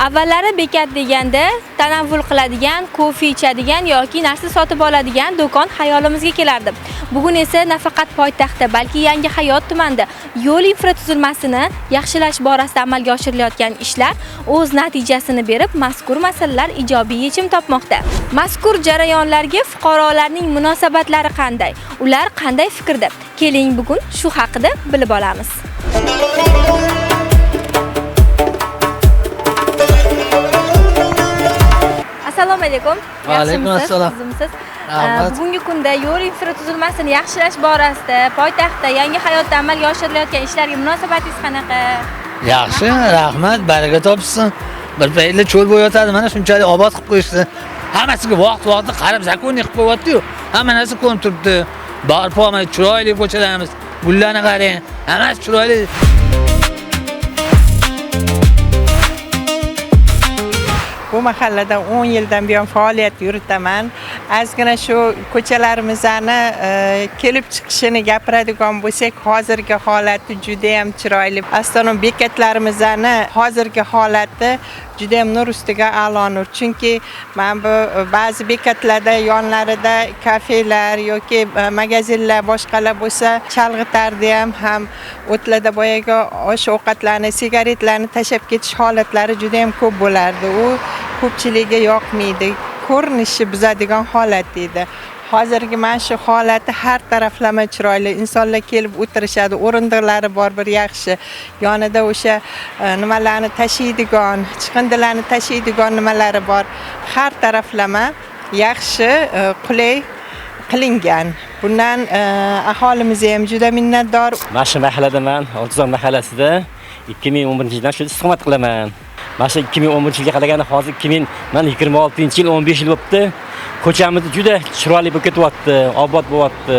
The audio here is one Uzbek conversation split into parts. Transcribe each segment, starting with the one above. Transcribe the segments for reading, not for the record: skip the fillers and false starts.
Avvallari bekat deganda tanavvul qiladigan, kofe ichadigan yoki narsa sotib oladigan do'kon hayolimizga kelardi. Bugun esa nafaqat poytaxtda, balki Yangi Hayot tumanida yo'l infratuzilmasini yaxshilash borasida amalga oshirilayotgan ishlar o'z natijasini berib, mazkur masalalar ijobiy yechim topmoqda. Mazkur jarayonlarga fuqarolarning munosabatlari qanday? Ular qanday fikrda? Keling bugun shu haqida bilib olamiz. Assalomu alaykum. Va alaykum assalom. Bugungi kunda yo'l infratuzilmasini yaxshilash borasida poytaxtda Yangi Hayotda amalga oshirilayotgan ishlarga munosabatingiz qanaqa? Yaxshi, rahmat, baraka topsin. Bir paytlar cho'l bo'yotadi, mana shunchalik obod qilib qo'yishdi. Hammasiga vaqt-vaqtida qarab zakonniy qilib qo'yapti-yu. Hamma narsa ko'rinib turibdi. Barpo-ma chiroyli ko'chalarimiz, gullarni qarang, hammasi chiroyli. Bu mahallada 10 yildan buyon faoliyat yuritaman. Ozgina shu ko'chalarimizni kelib chiqishini gapiradigan bo'lsak, hozirgi holati juda ham chiroyli. Astronom bekatlarimizni hozirgi holati juda ham nur ustiga a'lo nur. Chunki men bu ba'zi bekatlarda yonlarida kafelar yoki magazinlar boshqalar bo'lsa, chalg'itardi ham o'tlarda boyaga osh-ovqatlarni, sigaretlarni tashab ketish holatlari juda ham ko'p bo'lardi. U ko'pchiligiga yoqmaydi. Ko'rinishi buzadigan holat edi. Hozirgi mana shu holati har taraflama chiroyli. Insonlar kelib o'tirishadi, o'rindiqlari bor, bir yaxshi. Yonida o'sha nimalarni tashiydigan, chiqindilarni tashiydigan nimalari bor. Har taraflama yaxshi, qulay qilingan. Bundan aholimiz ham juda minnatdor. Mana shu mahalladaman, Oltizon mahallasida 2011-yildan shu istiqomat qilaman. Mana shu 2011-yilga qaraganda hozir 2026-yil 15 yil bo'libdi. Ko'chamiz juda chiroyli bo'lib ketyapti, obod bo'lyapti.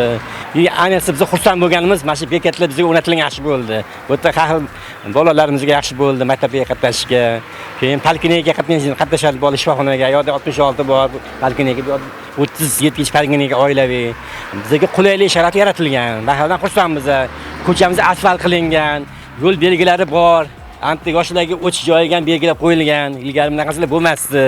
Ayniqsa biz xursand bo'lganimiz mana shu bekatlar bizga o'rnatilgan yaxshi bo'ldi. Bu yerda har bolalarimizga yaxshi bo'ldi, maktabga qatnashishga, keyin polkinikaga qatnashadi bola shifoxonaga, yo'da 66 bor, polkinika 37 polkinika oilaviy. Bizga qulaylik sharoit yaratilgan. Mahalladan xursandmiz. Ko'chamiz asfalt qilingan, yo'l belgilari bor. Anti yoshlarga o'tish joyiga ham belgilab qo'yilgan. Ilgari bunaqasilar bo'lmasdi.